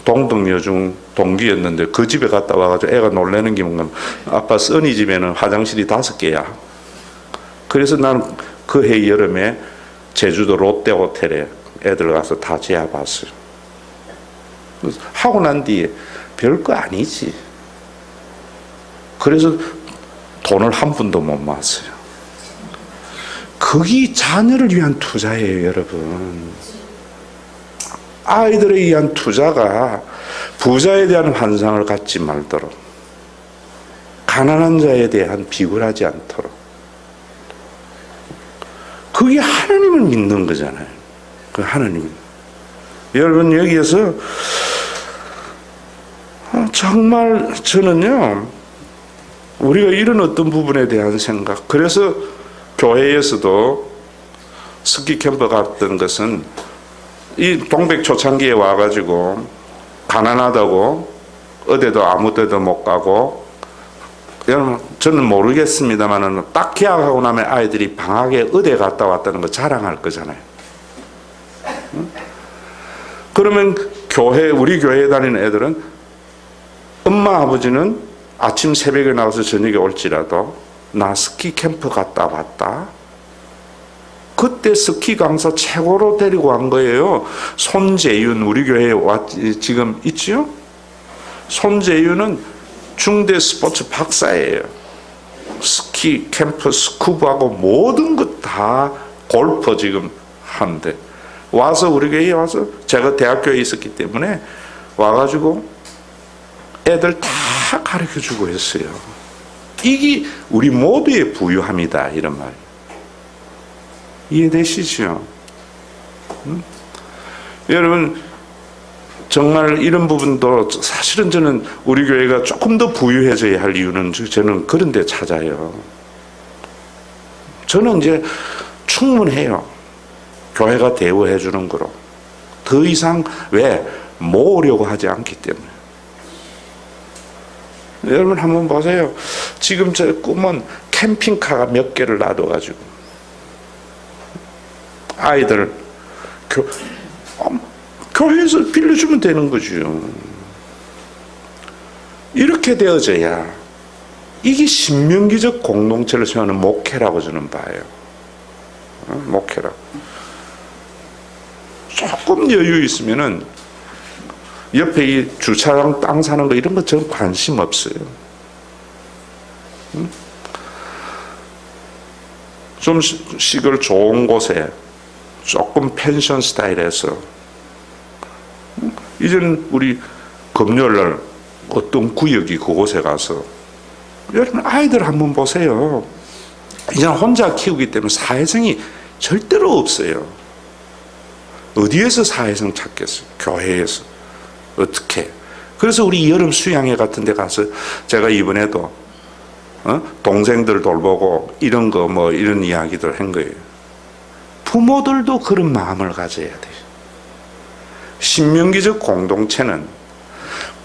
동덕여중 동기였는데 그 집에 갔다 와가지고 애가 놀라는 게 뭔가 아빠 써니 집에는 화장실이 5개야. 그래서 나는 그 해 여름에 제주도 롯데호텔에 애들 가서 다 재워봤어요. 하고 난 뒤에 별거 아니지. 그래서 돈을 한 푼도 못 모았어요. 그게 자녀를 위한 투자예요, 여러분. 아이들에 의한 투자가 부자에 대한 환상을 갖지 말도록, 가난한 자에 대한 비굴하지 않도록. 그게 하나님을 믿는 거잖아요. 그 하나님. 여러분 여기에서 정말 저는요, 우리가 이런 어떤 부분에 대한 생각, 그래서 교회에서도 스키 캠프 갔던 것은 이 동백 초창기에 와가지고 가난하다고 어디도 아무 데도 못 가고, 여러분 저는 모르겠습니다만은 딱 개학하고 나면 아이들이 방학에 어디 갔다 왔다는 거 자랑할 거잖아요. 응? 그러면 우리 교회에 다니는 애들은 엄마 아버지는 아침 새벽에 나와서 저녁에 올지라도 나 스키 캠프 갔다 왔다. 그때 스키 강사 최고로 데리고 간 거예요. 손재윤, 우리 교회에 지금 있지요? 손재윤은 중대 스포츠 박사예요. 스키 캠프 스쿠버하고 모든 것 다 골프 지금 한대. 와서 우리 교회에 와서 제가 대학교에 있었기 때문에 와가지고 애들 다 가르쳐주고 했어요. 이게 우리 모두의 부유함이다, 이런 말. 이해되시죠? 여러분 정말 이런 부분도 사실은 저는 우리 교회가 조금 더 부유해져야 할 이유는 저는 그런 데 찾아요. 저는 이제 충분해요. 교회가 대우해 주는 거로. 더 이상 왜 모으려고 하지 않기 때문에. 여러분 한번 보세요. 지금 제 꿈은 캠핑카가 몇 개를 놔둬가지고 아이들 교회에서 빌려주면 되는 거죠. 이렇게 되어져야 이게 신명기적 공동체를 세우는 목회라고 저는 봐요. 목회라고. 조금 여유 있으면은 옆에 이 주차장 땅 사는 거 이런 거 저는 관심 없어요. 좀 시골 좋은 곳에 조금 펜션 스타일에서 이제는 우리 금요일날 어떤 구역이 그곳에 가서 여러분 아이들 한번 보세요. 이제 혼자 키우기 때문에 사회성이 절대로 없어요. 어디에서 사회성 찾겠어요? 교회에서. 어떻게? 그래서 우리 여름 수양회 같은 데 가서 제가 이번에도 동생들 돌보고 이런 거 뭐 이런 이야기들 한 거예요. 부모들도 그런 마음을 가져야 돼요. 신명기적 공동체는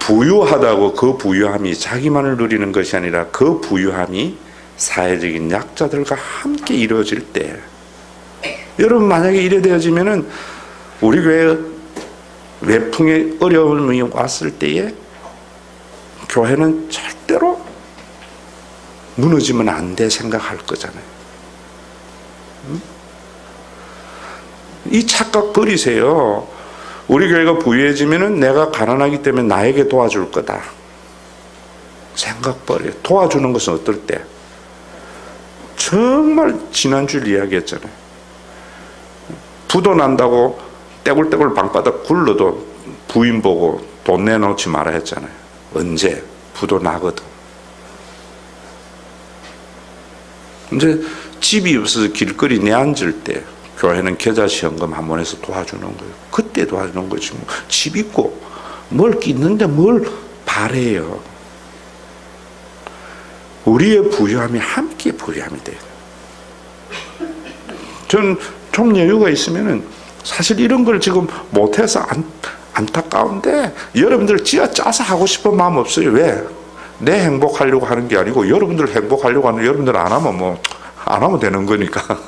부유하다고 그 부유함이 자기만을 누리는 것이 아니라 그 부유함이 사회적인 약자들과 함께 이루어질 때, 여러분 만약에 이래 되어지면은 우리 교회 외풍의 어려움이 왔을 때에 교회는 절대로 무너지면 안 돼 생각할 거잖아요. 이 착각 버리세요. 우리 교회가 부유해지면은 내가 가난하기 때문에 나에게 도와줄 거다. 생각 버려요. 도와주는 것은 어떨 때? 정말 지난주에 이야기했잖아요. 부도 난다고 떼굴떼굴 방바닥 굴러도 부인 보고 돈 내놓지 말아 했잖아요. 언제? 부도 나거든. 이제 집이 없어서 길거리 내앉을 때 교회는 계좌시험금 한 번 해서 도와주는 거예요. 그때 도와주는 거지. 뭐. 집 있고 뭘 있는데 뭘 바래요. 우리의 부유함이 함께 부유함이 돼요. 저는 좀 여유가 있으면은 사실 이런 걸 지금 못해서 안타까운데 여러분들 짜서 하고 싶은 마음 없어요. 왜? 내 행복하려고 하는 게 아니고 여러분들 행복하려고 하는 여러분들 안 하면 안 하면 되는 거니까.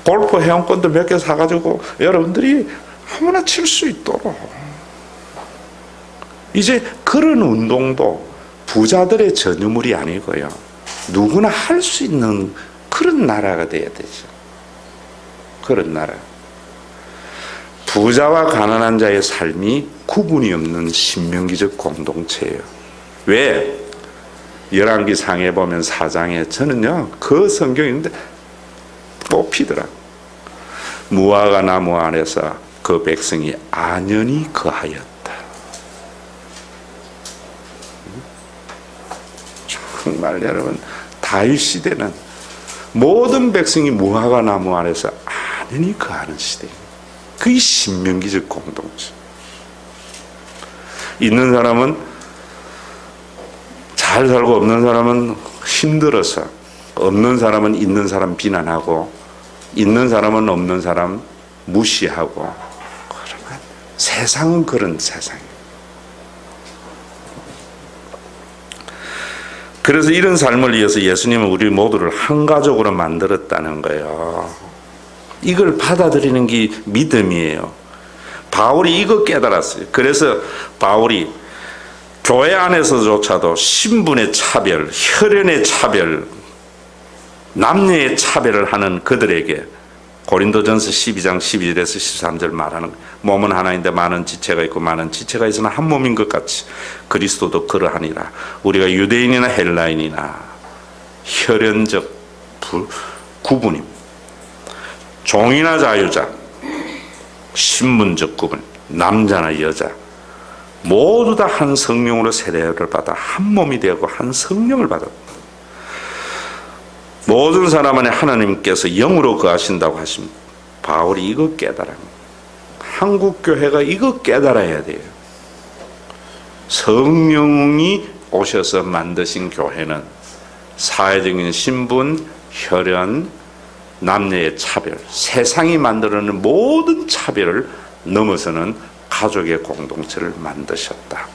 골프 회원권도 몇 개 사가지고 여러분들이 아무나 칠 수 있도록. 이제 그런 운동도 부자들의 전유물이 아니고요. 누구나 할 수 있는 그런 나라가 돼야 되죠. 그런 나라. 부자와 가난한 자의 삶이 구분이 없는 신명기적 공동체예요. 왜? 열왕기 상에 보면 4장에 저는요 그 성경인데 뽑히더라. 무화과 나무 안에서 그 백성이 안연히 거하였다. 정말 여러분 다윗 시대는 모든 백성이 무화과 나무 안에서 안연히 거하는 시대입니다. 그게 신명기적 공동체. 있는 사람은 잘 살고 없는 사람은 힘들어서, 없는 사람은 있는 사람 비난하고, 있는 사람은 없는 사람 무시하고, 그러면 세상은 그런 세상이에요. 그래서 이런 삶을 위해서 예수님은 우리 모두를 한 가족으로 만들었다는 거예요. 이걸 받아들이는 게 믿음이에요. 바울이 이거 깨달았어요. 그래서 바울이 교회 안에서조차도 신분의 차별, 혈연의 차별, 남녀의 차별을 하는 그들에게 고린도전서 12장 12절에서 13절 말하는 몸은 하나인데 많은 지체가 있고 많은 지체가 있으나 한 몸인 것 같이 그리스도도 그러하니라. 우리가 유대인이나 헬라인이나 혈연적 구분임, 종이나 자유자, 신분적 구분, 남자나 여자 모두 다 한 성령으로 세례를 받아 한 몸이 되고 한 성령을 받았다. 모든 사람 안에 하나님께서 영으로 거하신다고 하십니다. 바울이 이거 깨달아요. 한국 교회가 이거 깨달아야 돼요. 성령이 오셔서 만드신 교회는 사회적인 신분, 혈연, 남녀의 차별, 세상이 만들어내는 모든 차별을 넘어서는 가족의 공동체를 만드셨다.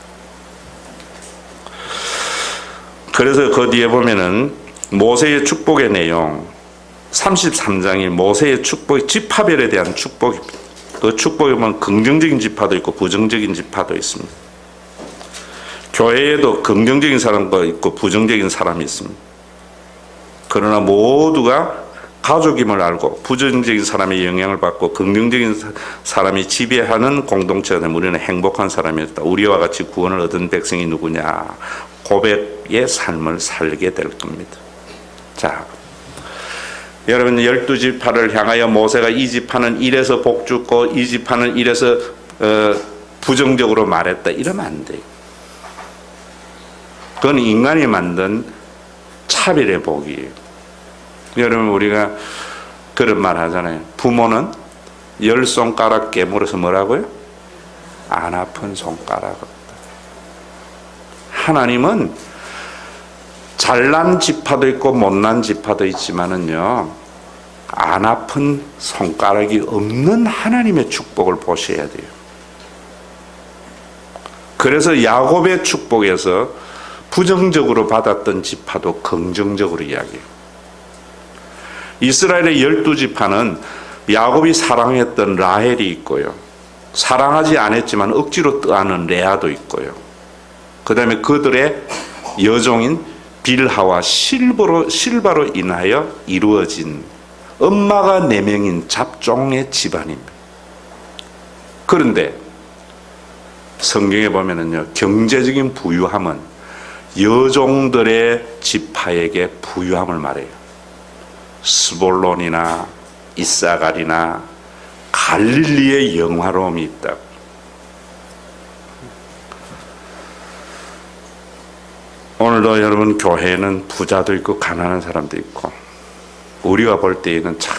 그래서 그 뒤에 보면은 모세의 축복의 내용 33장이 모세의 축복, 지파별에 대한 축복입니다. 그 축복에 보면 긍정적인 지파도 있고 부정적인 지파도 있습니다. 교회에도 긍정적인 사람도 있고 부정적인 사람이 있습니다. 그러나 모두가 가족임을 알고 부정적인 사람의 영향을 받고 긍정적인 사람이 지배하는 공동체가 되면 우리는 행복한 사람이었다. 우리와 같이 구원을 얻은 백성이 누구냐? 고백의 삶을 살게 될 겁니다. 자, 여러분 12지파를 향하여 모세가 이 지파는 이래서 복 주고 이 지파는 이래서 부정적으로 말했다. 이러면 안 돼요. 그건 인간이 만든 차별의 복이에요. 여러분 우리가 그런 말 하잖아요. 부모는 10손가락 깨물어서 뭐라고요? 안 아픈 손가락. 하나님은 잘난 지파도 있고 못난 지파도 있지만은요, 안 아픈 손가락이 없는 하나님의 축복을 보셔야 돼요. 그래서 야곱의 축복에서 부정적으로 받았던 지파도 긍정적으로 이야기해요. 이스라엘의 12지파는 야곱이 사랑했던 라헬이 있고요. 사랑하지 않았지만 억지로 떠안은 레아도 있고요. 그 다음에 그들의 여종인 빌하와 실바로 인하여 이루어진 엄마가 4명인 잡종의 집안입니다. 그런데 성경에 보면은요, 경제적인 부유함은 여종들의 지파에게 부유함을 말해요. 스볼론이나 이사갈이나 갈릴리의 영화로움이 있다. 오늘도 여러분 교회에는 부자도 있고 가난한 사람도 있고, 우리가 볼 때에는 참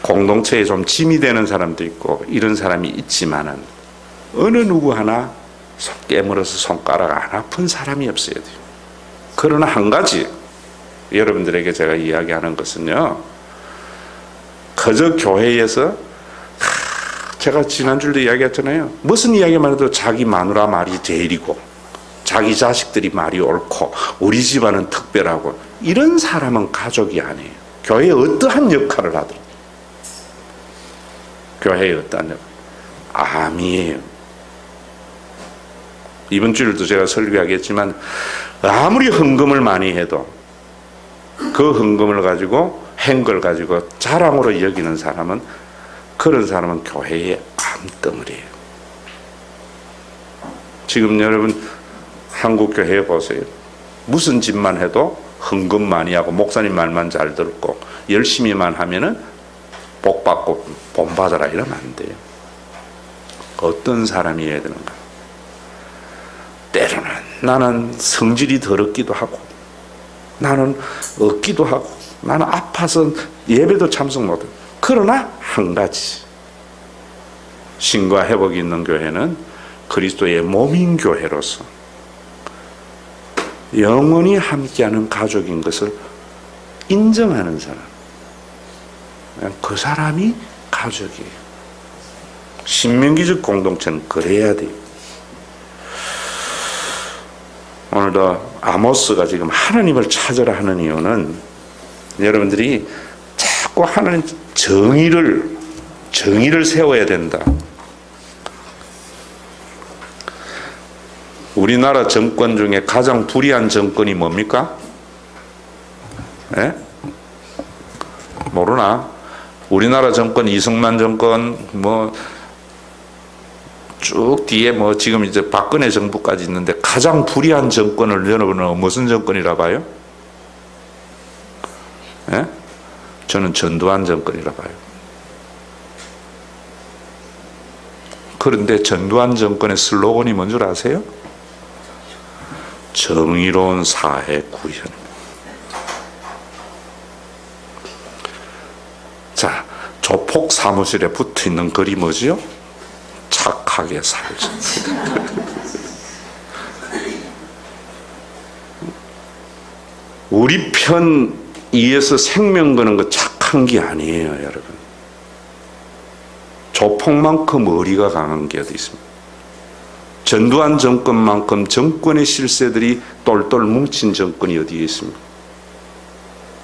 공동체에 좀 짐이 되는 사람도 있고 이런 사람이 있지만은 어느 누구 하나 깨물어서 손가락 안 아픈 사람이 없어야 돼요. 그러나 한 가지 여러분들에게 제가 이야기하는 것은요, 그저 교회에서 제가 지난주에도 이야기했잖아요. 무슨 이야기만 해도 자기 마누라 말이 제일이고 자기 자식들이 말이 옳고 우리 집안은 특별하고, 이런 사람은 가족이 아니에요. 교회에 어떠한 역할을 하든 교회에 어떠한 역할, 암이에요. 이번 주일도 제가 설교하겠지만 아무리 헌금을 많이 해도 그 헌금을 가지고 행걸 가지고 자랑으로 여기는 사람은, 그런 사람은 교회의 암덩어리예요. 지금 여러분 한국 교회 보세요. 무슨 짓만 해도 헌금 많이 하고 목사님 말만 잘 듣고 열심히만 하면은 복 받고 본 받아라 이러면 안 돼요. 어떤 사람이어야 되는가? 때로는 나는 성질이 더럽기도 하고, 나는 얻기도 하고, 나는 아파서 예배도 참석 못해. 그러나 한 가지, 신과 회복이 있는 교회는 그리스도의 몸인 교회로서 영원히 함께하는 가족인 것을 인정하는 사람, 그 사람이 가족이에요. 신명기적 공동체는 그래야 돼요. 오늘도 아모스가 지금 하나님을 찾으라 하는 이유는, 여러분들이 자꾸 하나님 정의를 세워야 된다. 우리나라 정권 중에 가장 불의한 정권이 뭡니까? 예? 모르나? 우리나라 정권, 이승만 정권, 쭉 뒤에 지금 이제 박근혜 정부까지 있는데, 가장 불의한 정권을 여러분은 무슨 정권이라 봐요? 예? 저는 전두환 정권이라 봐요. 그런데 전두환 정권의 슬로건이 뭔 줄 아세요? 정의로운 사회 구현. 자, 조폭 사무실에 붙어 있는 글이 뭐지요? 착하게 살자. 우리 편 이에서 생명 거는 거 착한 게 아니에요, 여러분. 조폭만큼 의리가 강한 게 어디 있습니까? 전두환 정권만큼 정권의 실세들이 똘똘 뭉친 정권이 어디에 있습니까?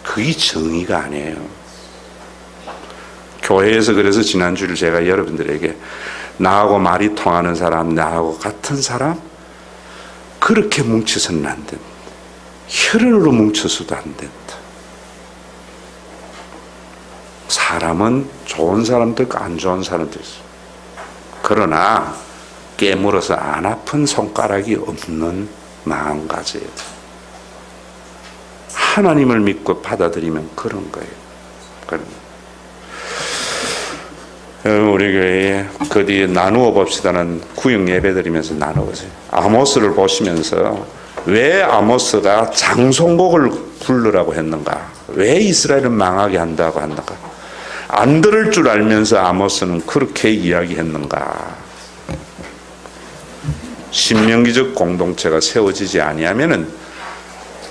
그게 정의가 아니에요. 교회에서 그래서 지난주를 제가 여러분들에게, 나하고 말이 통하는 사람, 나하고 같은 사람, 그렇게 뭉쳐서는 안 된다. 혈연으로 뭉쳐서도 안 된다. 사람은 좋은 사람도 있고 안 좋은 사람도 있어. 그러나 깨물어서 안 아픈 손가락이 없는 마음 가져야 돼. 하나님을 믿고 받아들이면 그런 거예요. 여러분, 우리 교회에 그 뒤에 나누어 봅시다는 구역 예배 드리면서 나누어보세요. 아모스를 보시면서 왜 아모스가 장송곡을 부르라고 했는가? 왜 이스라엘을 망하게 한다고 한다가? 안 들을 줄 알면서 아모스는 그렇게 이야기했는가? 신명기적 공동체가 세워지지 아니하면은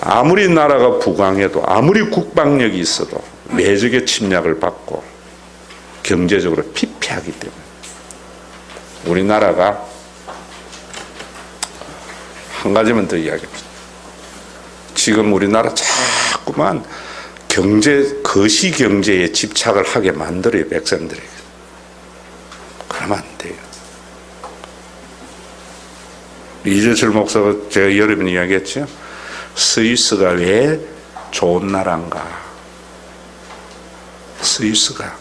아무리 나라가 부강해도, 아무리 국방력이 있어도 외적의 침략을 받고 경제적으로 피폐하기 때문에, 우리나라가 한 가지만 더 이야기합니다. 지금 우리나라 자꾸만 거시 경제에 집착을 하게 만들어요, 백성들에게. 그러면 가면 안 돼요. 이재철 목사가 제가 여러 번 이야기했죠. 스위스가 왜 좋은 나라인가? 스위스가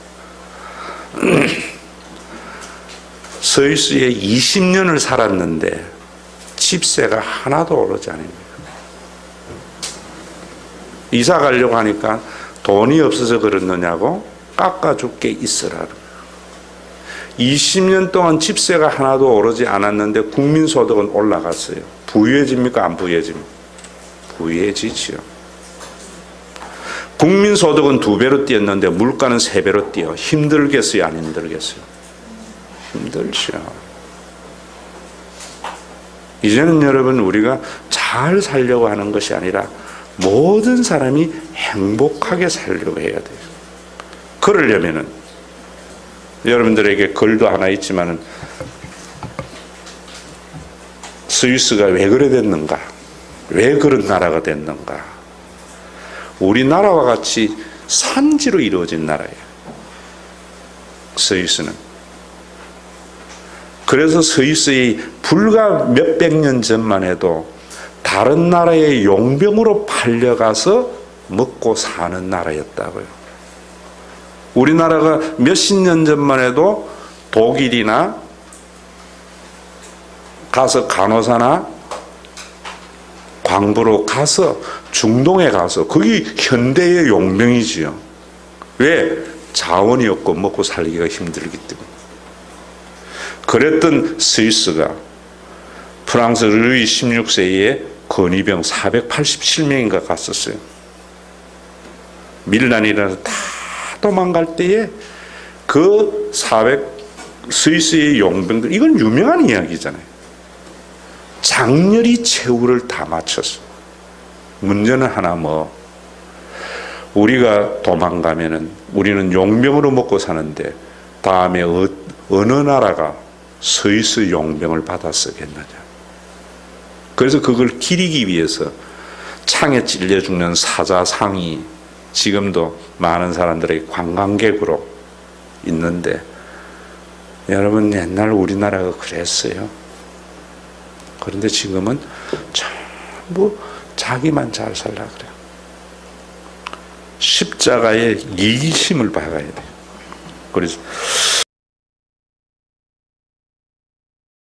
스위스에 20년을 살았는데 집세가 하나도 오르지 않습니다. 이사 가려고 하니까 돈이 없어서 그렇느냐고 깎아줄 게 있으라. 20년 동안 집세가 하나도 오르지 않았는데 국민소득은 올라갔어요. 부유해집니까? 안 부유해집니까? 부유해지지요. 국민소득은 2배로 뛰었는데 물가는 3배로 뛰어. 힘들겠어요? 안 힘들겠어요? 힘들죠. 이제는 여러분 우리가 잘 살려고 하는 것이 아니라 모든 사람이 행복하게 살려고 해야 돼요. 그러려면은 여러분들에게 글도 하나 있지만은 스위스가 왜 그래 됐는가? 왜 그런 나라가 됐는가? 우리나라와 같이 산지로 이루어진 나라예요. 스위스는. 그래서 스위스의 불과 몇백 년 전만 해도 다른 나라의 용병으로 팔려가서 먹고 사는 나라였다고요. 우리나라가 몇십 년 전만 해도 독일이나 가서 간호사나 광부로 가서 중동에 가서 거기 현대의 용병이지요. 왜? 자원이 없고 먹고 살기가 힘들기 때문에. 그랬던 스위스가 프랑스 루이 16세에 건의병 487명인가 갔었어요. 밀란이 일어나서 다 도망갈 때에 그 스위스의 용병들, 이건 유명한 이야기잖아요. 장렬히 최후를 다 마쳤어. 문제는 하나 우리가 도망가면은 우리는 용병으로 먹고 사는데 다음에 어느 나라가 스위스 용병을 받아 쓰겠느냐. 그래서 그걸 기리기 위해서 창에 찔려 죽는 사자상이 지금도 많은 사람들에게 관광객으로 있는데, 여러분 옛날 우리나라가 그랬어요. 그런데 지금은 전부 자기만 잘 살라 그래요. 십자가의 이기심을 박아야 돼요. 그래서